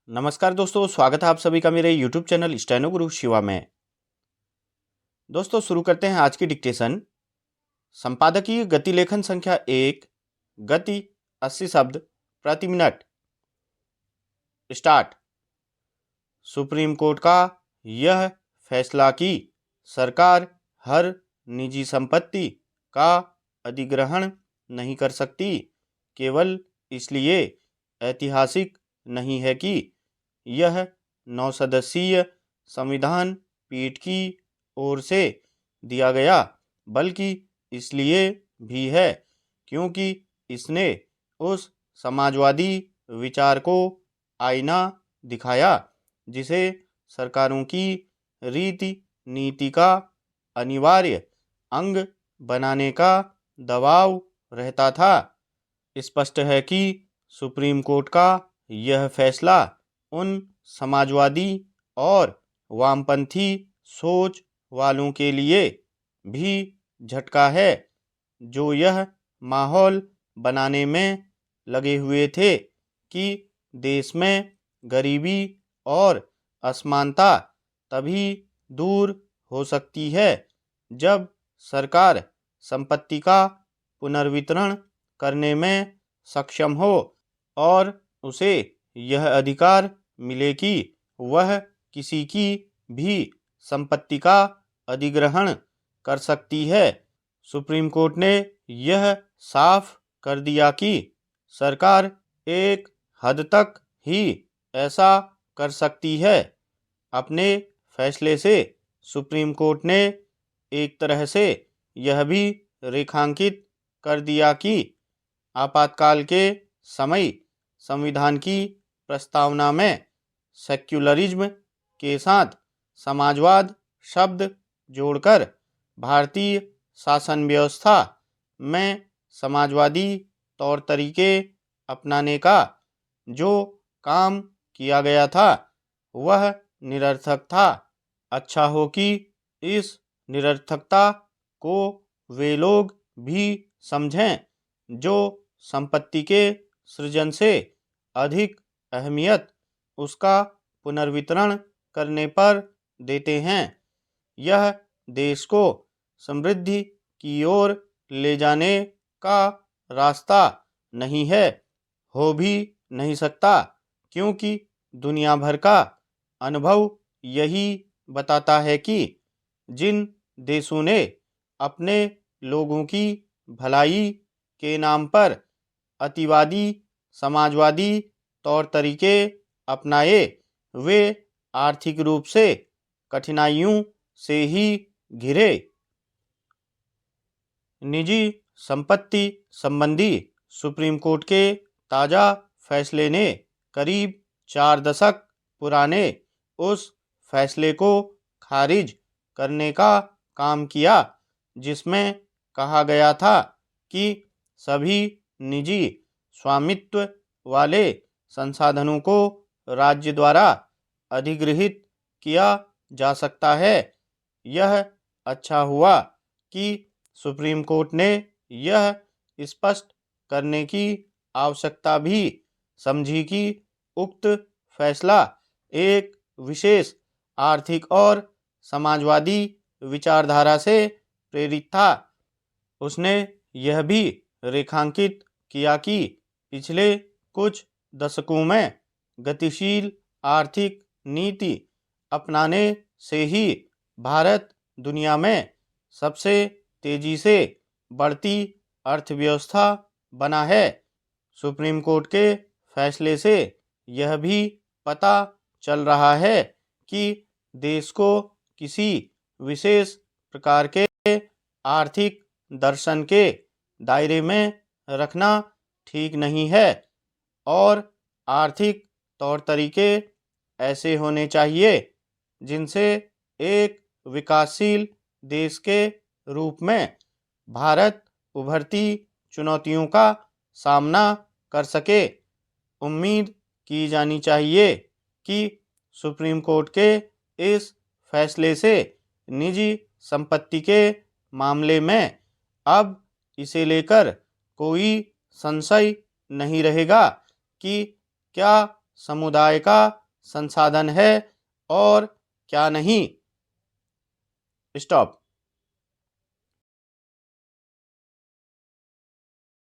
नमस्कार दोस्तों, स्वागत है आप सभी का मेरे YouTube चैनल स्टेनो गुरु शिवा में। दोस्तों शुरू करते हैं आज की डिक्टेशन। संपादकीय गति लेखन संख्या 1, गति 80 शब्द प्रति मिनट। स्टार्ट। सुप्रीम कोर्ट का यह फैसला कि सरकार हर निजी संपत्ति का अधिग्रहण नहीं कर सकती केवल इसलिए ऐतिहासिक नहीं है कि यह 9 सदस्यीय संविधान पीठ की ओर से दिया गया, बल्कि इसलिए भी है क्योंकि इसने उस समाजवादी विचार को आईना दिखाया जिसे सरकारों की रीति नीति का अनिवार्य अंग बनाने का दबाव रहता था। स्पष्ट है कि सुप्रीम कोर्ट का यह फैसला उन समाजवादी और वामपंथी सोच वालों के लिए भी झटका है जो यह माहौल बनाने में लगे हुए थे कि देश में गरीबी और असमानता तभी दूर हो सकती है जब सरकार संपत्ति का पुनर्वितरण करने में सक्षम हो और उसे यह अधिकार मिले कि वह किसी की भी संपत्ति का अधिग्रहण कर सकती है। सुप्रीम कोर्ट ने यह साफ कर दिया कि सरकार एक हद तक ही ऐसा कर सकती है। अपने फैसले से सुप्रीम कोर्ट ने एक तरह से यह भी रेखांकित कर दिया कि आपातकाल के समय संविधान की प्रस्तावना में सेक्युलरिज्म के साथ समाजवाद शब्द जोड़कर भारतीय शासन व्यवस्था में समाजवादी तौर तरीके अपनाने का जो काम किया गया था वह निरर्थक था। अच्छा हो कि इस निरर्थकता को वे लोग भी समझें जो संपत्ति के सृजन से अधिक अहमियत उसका पुनर्वितरण करने पर देते हैं। यह देश को समृद्धि की ओर ले जाने का रास्ता नहीं है, हो भी नहीं सकता, क्योंकि दुनिया भर का अनुभव यही बताता है कि जिन देशों ने अपने लोगों की भलाई के नाम पर अतिवादी समाजवादी तौर तरीके अपनाए वे आर्थिक रूप से कठिनाइयों से ही घिरे। निजी संपत्ति संबंधी सुप्रीम कोर्ट के ताज़ा फैसले ने करीब 4 दशक पुराने उस फैसले को खारिज करने का काम किया जिसमें कहा गया था कि सभी निजी स्वामित्व वाले संसाधनों को राज्य द्वारा अधिगृहित किया जा सकता है। यह अच्छा हुआ कि सुप्रीम कोर्ट ने यह स्पष्ट करने की आवश्यकता भी समझी कि उक्त फैसला एक विशेष आर्थिक और समाजवादी विचारधारा से प्रेरित था। उसने यह भी रेखांकित किया कि पिछले कुछ दशकों में गतिशील आर्थिक नीति अपनाने से ही भारत दुनिया में सबसे तेजी से बढ़ती अर्थव्यवस्था बना है। सुप्रीम कोर्ट के फैसले से यह भी पता चल रहा है कि देश को किसी विशेष प्रकार के आर्थिक दर्शन के दायरे में रखना ठीक नहीं है और आर्थिक तौर तरीके ऐसे होने चाहिए जिनसे एक विकासशील देश के रूप में भारत उभरती चुनौतियों का सामना कर सके। उम्मीद की जानी चाहिए कि सुप्रीम कोर्ट के इस फैसले से निजी संपत्ति के मामले में अब इसे लेकर कोई संशय नहीं रहेगा कि क्या समुदाय का संसाधन है और क्या नहीं। स्टॉप।